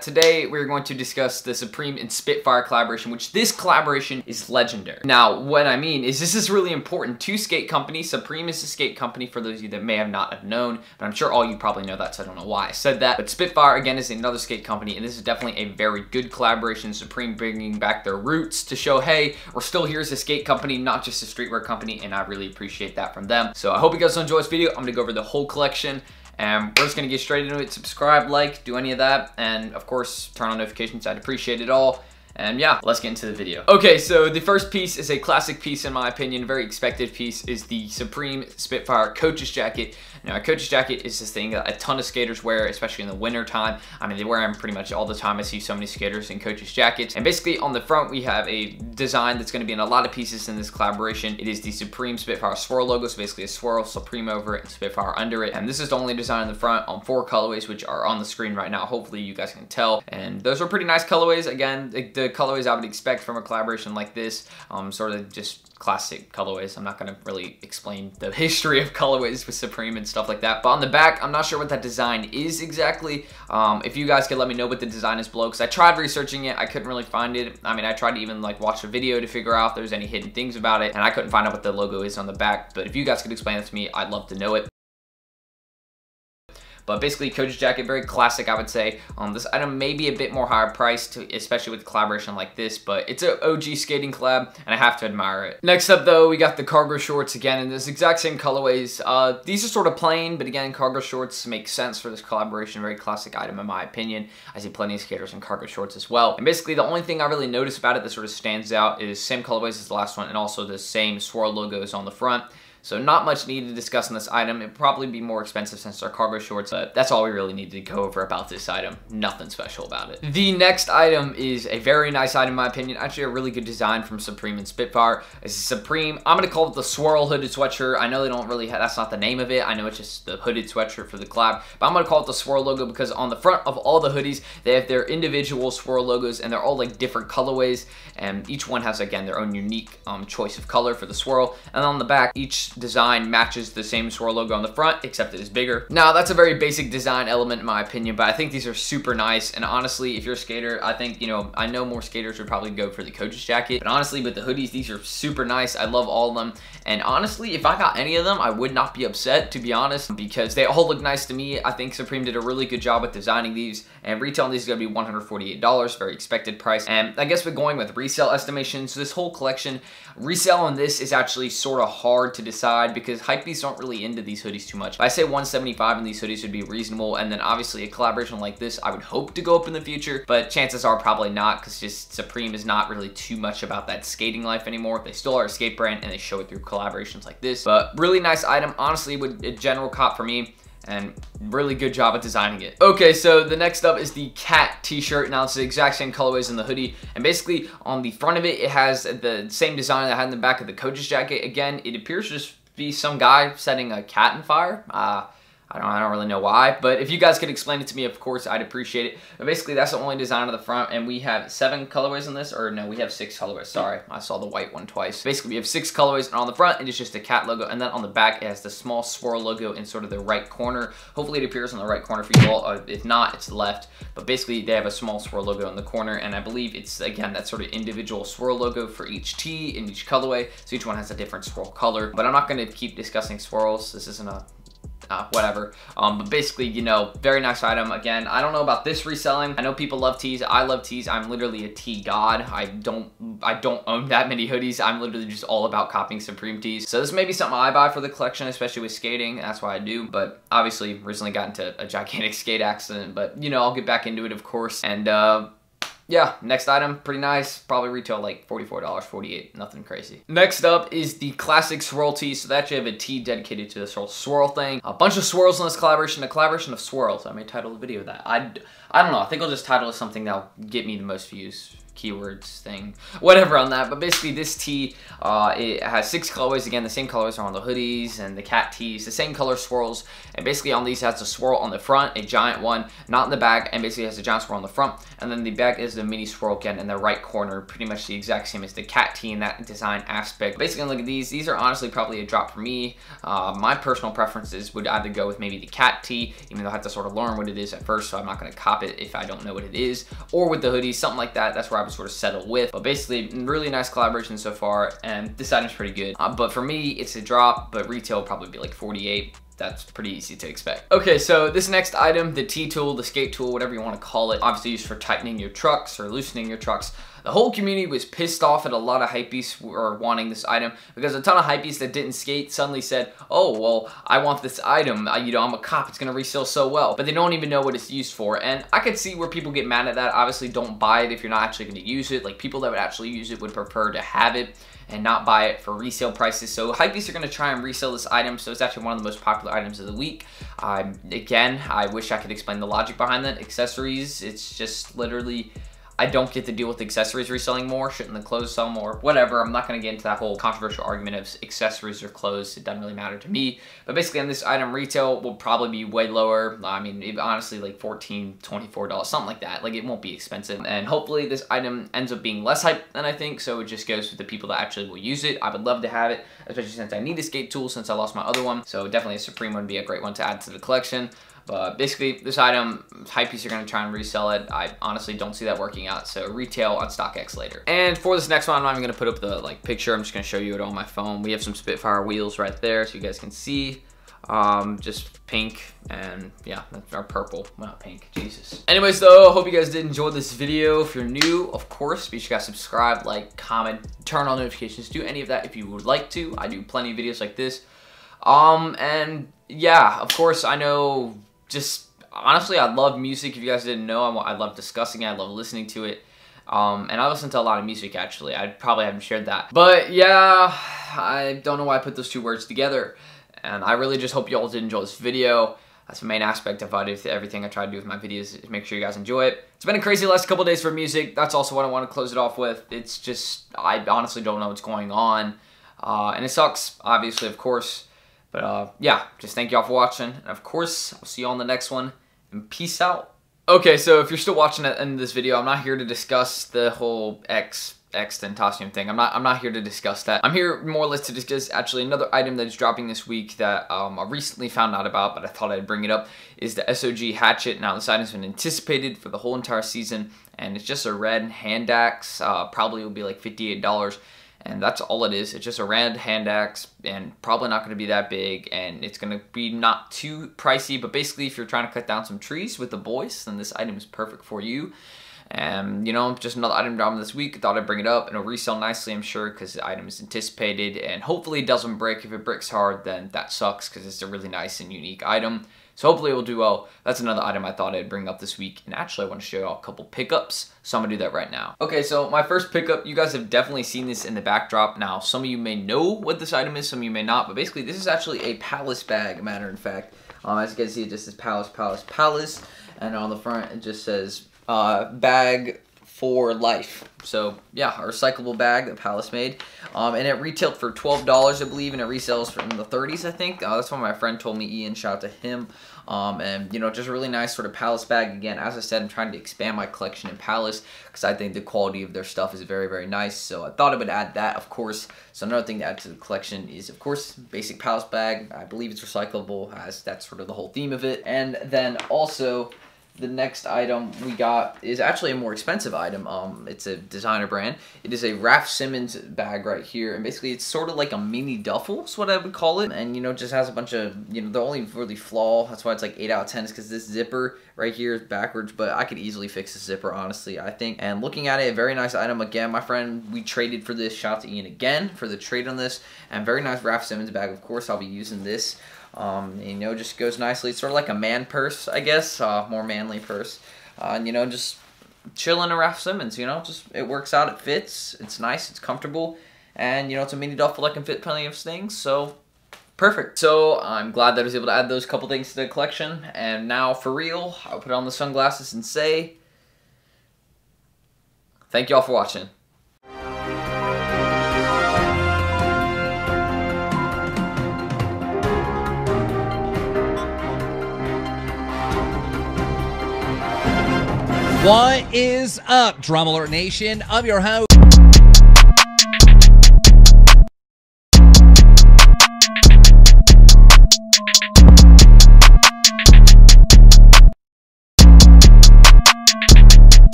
Today we're going to discuss the Supreme and Spitfire collaboration, which this collaboration is legendary. Now, what I mean is this is really important to skate companies. Supreme is a skate company for those of you that may have not known, but I'm sure all you probably know that, so I don't know why I said that. But Spitfire, again, is another skate company, and this is definitely a very good collaboration. Supreme bringing back their roots to show, hey, we're still here as a skate company, not just a streetwear company, and I really appreciate that from them. So I hope you guys enjoy this video. I'm gonna go over the whole collection. And we're just gonna get straight into it. Subscribe, like, do any of that, and of course, turn on notifications. I'd appreciate it all. And yeah, let's get into the video. Okay, so the first piece is a classic piece in my opinion, very expected piece, is the Supreme Spitfire coach's jacket. Now, a coach's jacket is this thing that a ton of skaters wear, especially in the winter time. I mean, they wear them pretty much all the time. I see so many skaters in coach's jackets. And basically on the front, we have a design that's gonna be in a lot of pieces in this collaboration. It is the Supreme Spitfire Swirl logo, so basically a swirl, Supreme over it, and Spitfire under it. And this is the only design in the front on 4 colorways, which are on the screen right now. Hopefully you guys can tell. And those are pretty nice colorways. Again, the colorways I would expect from a collaboration like this, sort of just classic colorways. I'm not gonna really explain the history of colorways with Supreme and stuff like that. But on the back, I'm not sure what that design is exactly. If you guys could let me know what the design is below, because I tried researching it, I couldn't really find it. I mean, I tried to even like watch a video to figure out if there's any hidden things about it, and I couldn't find out what the logo is on the back. But if you guys could explain it to me, I'd love to know it. But basically, coach's jacket, very classic, I would say. This item may be a bit more higher priced, especially with a collaboration like this, but it's an OG skating collab, and I have to admire it. Next up, though, we got the cargo shorts again in this exact same colorways. These are sort of plain, but again, cargo shorts make sense for this collaboration. Very classic item in my opinion. I see plenty of skaters in cargo shorts as well. And basically, the only thing I really notice about it that sort of stands out is same colorways as the last one, and also the same swirl logos on the front. So not much needed to discuss on this item. It'd probably be more expensive since they're cargo shorts, but that's all we really need to go over about this item. Nothing special about it. The next item is a very nice item in my opinion. Actually a really good design from Supreme and Spitfire. It's Supreme, I'm gonna call it the Swirl hooded sweatshirt. I know they don't really have, that's not the name of it. I know it's just the hooded sweatshirt for the collab, but I'm gonna call it the Swirl logo because on the front of all the hoodies, they have their individual swirl logos and they're all like different colorways, and each one has again their own unique choice of color for the swirl. And on the back, each design matches the same swirl logo on the front, except it is bigger. Now, that's a very basic design element in my opinion, but I think these are super nice. And honestly, if you're a skater, I think, you know, I know more skaters would probably go for the coach's jacket, but honestly, with the hoodies, these are super nice. I love all of them. And honestly, if I got any of them, I would not be upset, to be honest, because they all look nice to me. I think Supreme did a really good job with designing these, and retail on these is gonna be $148, very expected price. And I guess we're going with resale estimations. So this whole collection, resale on this is actually sort of hard to decide because hypebeasts aren't really into these hoodies too much. But I say 175 in these hoodies would be reasonable, and then obviously a collaboration like this I would hope to go up in the future, but chances are probably not because just Supreme is not really too much about that skating life anymore. They still are a skate brand and they show it through collaborations like this. But really nice item, honestly, would a general cop for me, and really good job at designing it. Okay, so the next up is the cat t-shirt. Now it's the exact same colorways in the hoodie, and basically on the front of it, it has the same design that I had in the back of the coach's jacket. Again, it appears to just be some guy setting a cat on fire. I don't really know why, but if you guys could explain it to me, of course, I'd appreciate it. But basically, that's the only design on the front, and we have 7 colorways on this, or no, we have 6 colorways, sorry. I saw the white one twice. Basically, we have 6 colorways, and on the front, it's just a cat logo, and then on the back, it has the small swirl logo in sort of the right corner. Hopefully, it appears on the right corner for you all. If not, it's left. But basically, they have a small swirl logo in the corner, and I believe it's, again, that sort of individual swirl logo for each tee in each colorway, so each one has a different swirl color. But I'm not going to keep discussing swirls. This isn't a whatever. But basically, you know, very nice item. Again, I don't know about this reselling. I know people love tees. I love tees. I'm literally a tee god. I don't own that many hoodies. I'm literally just all about copying Supreme tees. So this may be something I buy for the collection, especially with skating. That's why I do. But obviously, recently got into a gigantic skate accident. But, you know, I'll get back into it, of course. And, yeah, next item, pretty nice. Probably retail like $44, $48, nothing crazy. Next up is the classic Swirl tee. So they actually have a tee dedicated to this whole swirl thing. A bunch of swirls in this collaboration, a collaboration of swirls. I may title the video that. I don't know, I think I'll just title it something that'll get me the most views. keywords thing, whatever on that. But basically this tee, it has 6 colorways. Again, the same colors are on the hoodies and the cat tees, the same color swirls. And basically on these, it has a swirl on the front, a giant one, not in the back, and basically has a giant swirl on the front. And then the back is the mini swirl again in the right corner, pretty much the exact same as the cat tee in that design aspect. Basically, look at these. These are honestly probably a drop for me. My personal preferences would either go with maybe the cat tee, even though I have to sort of learn what it is at first, so I'm not going to cop it if I don't know what it is, or with the hoodie, something like that. That's where I would sort of settle with. But basically, really nice collaboration so far, and this item's pretty good. But for me, it's a drop, but retail will probably be like 48. That's pretty easy to expect. Okay, so this next item, the T-tool, the skate tool, whatever you want to call it, obviously used for tightening your trucks or loosening your trucks. The whole community was pissed off at a lot of hypebeasts were wanting this item because a ton of hypebeasts that didn't skate suddenly said, oh, well, I want this item. You know, I'm a cop. It's going to resell so well. But they don't even know what it's used for. And I could see where people get mad at that. Obviously, don't buy it if you're not actually going to use it. Like, people that would actually use it would prefer to have it and not buy it for resale prices. So hypebeasts are going to try and resell this item. So it's actually one of the most popular items of the week. Again, I wish I could explain the logic behind that. Accessories, it's just literally, I don't get to deal with accessories reselling more. Shouldn't the clothes sell more? Whatever. I'm not going to get into that whole controversial argument of accessories or clothes. It doesn't really matter to me. But basically on this item, retail will probably be way lower. I mean, honestly, like $14, $24, something like that. Like, it won't be expensive. And hopefully this item ends up being less hype than I think. So it just goes with the people that actually will use it. I would love to have it, especially since I need a skate tool since I lost my other one. So definitely a Supreme would be a great one to add to the collection. But basically, this item, hypebeasts are going to try and resell it. I honestly don't see that working out. So retail on StockX later. And for this next one, I'm not even going to put up the picture. I'm just going to show you it on my phone. We have some Spitfire wheels right there so you guys can see. Just pink and yeah, that's our purple, not pink, Jesus. Anyways though, hope you guys did enjoy this video. If you're new, of course, be sure to guys subscribe, like, comment, turn on notifications, do any of that if you would like to. I do plenty of videos like this. And yeah, of course, I know, just honestly, I love music. If you guys didn't know, I love discussing it, I love listening to it. And I listen to a lot of music, actually. I probably haven't shared that. But yeah, I don't know why I put those two words together. And I really just hope you all did enjoy this video. That's the main aspect of everything I try to do with my videos, is make sure you guys enjoy it. It's been a crazy last couple days for music. That's also what I want to close it off with. It's just, I honestly don't know what's going on. And it sucks, obviously, of course. But yeah, just thank y'all for watching. And of course, I'll see you on the next one. And peace out. Okay, so if you're still watching at the end of this video, I'm not here to discuss the whole X Tentacion thing. I'm not here to discuss that. I'm here more or less to discuss actually another item that is dropping this week that I recently found out about, but I thought I'd bring it up, is the SOG hatchet. Now this item's been anticipated for the whole entire season, and it's just a red hand axe. Probably will be like $58. And that's all it is. It's just a red hand axe, and probably not going to be that big, and it's going to be not too pricey. But basically, if you're trying to cut down some trees with the boys, then this item is perfect for you. And, you know, just another item dropping this week. I thought I'd bring it up, and it'll resell nicely, I'm sure, because the item is anticipated. And hopefully it doesn't break. If it breaks hard, then that sucks, because it's a really nice and unique item. So hopefully it will do well. That's another item I thought I'd bring up this week. And actually, I want to show you all a couple pickups. So I'm going to do that right now. Okay, so my first pickup, you guys have definitely seen this in the backdrop. Now, some of you may know what this item is, some of you may not. But basically, this is actually a Palace bag, matter of fact. As you can see, it just says Palace, Palace, Palace. And on the front, it just says bag for life. So yeah, a recyclable bag that Palace made, and it retailed for $12, I believe, and it resells for in the 30s, I think. That's what my friend told me. Ian, shout out to him. And you know, just a really nice sort of Palace bag. Again, as I said, I'm trying to expand my collection in Palace because I think the quality of their stuff is very, very nice. So I thought I would add that, of course. So another thing to add to the collection is, of course, basic Palace bag. I believe it's recyclable, as that's sort of the whole theme of it. And then also, the next item we got is actually a more expensive item. It's a designer brand. It is a Raf Simons bag right here, and basically it's sort of like a mini duffel is what I would call it. And you know, just has a bunch of, you know, the only really flaw, that's why it's like 8 out of 10, is because this zipper right here is backwards, but I could easily fix the zipper, honestly, I think. And looking at it, a very nice item. Again, my friend, we traded for this. Shout out to Ian again for the trade on this. And very nice Raf Simons bag. Of course, I'll be using this. You know, just goes nicely. It's sort of like a man purse, I guess, more manly purse. And you know, just chilling in Raf Simons. You know, just it works out. It fits. It's nice. It's comfortable, and you know, it's a mini duffel that can fit plenty of things. So perfect. So I'm glad that I was able to add those couple things to the collection. And now, for real, I'll put on the sunglasses and say, Thank you all for watching. What is up, Drum Alert Nation? I'm your host.